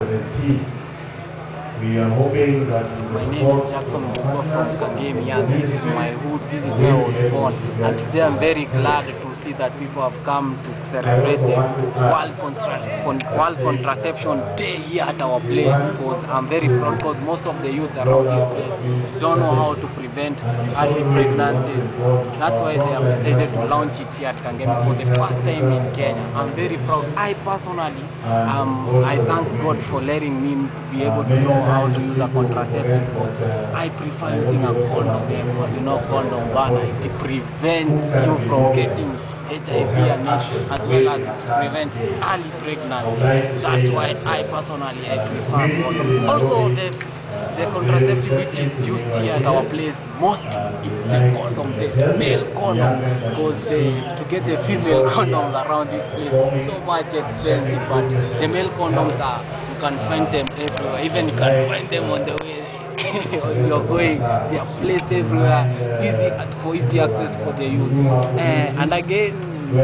17. We are hoping that My name is Jackson Mugwa from Kangemi. This is my hood, this is where I was born. And today I'm very glad to see that people have come to celebrate the World Contraception Day here at our place. Because I'm very proud, because most of the youth around this place don't know how to prevent early pregnancies. That's why they have decided to launch it here at Kangemi for the first time in Kenya. I'm very proud. I personally, I thank God for letting me to be able to know how to use a contraceptive. I prefer using a condom, because you know condom ban, it prevents you from getting HIV and AIDS, as well as it prevents early pregnancy. That's why I personally prefer condom. Also, the contraceptive which is used here at our place, mostly it's the condom, the male condom, because to get the female condoms around this place is so much expensive. But the male condoms you can find them everywhere. Even you can find them on the way you're going. They are placed everywhere, for easy access for the youth. And again,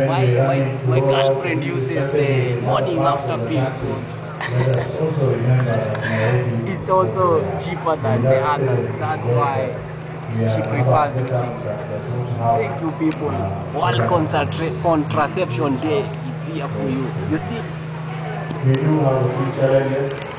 my girlfriend uses the morning after pill, because it's also cheaper than the others. That's why she prefers using. Thank you, people. World Contraception Day is here for you. You see? we do have a few challenges.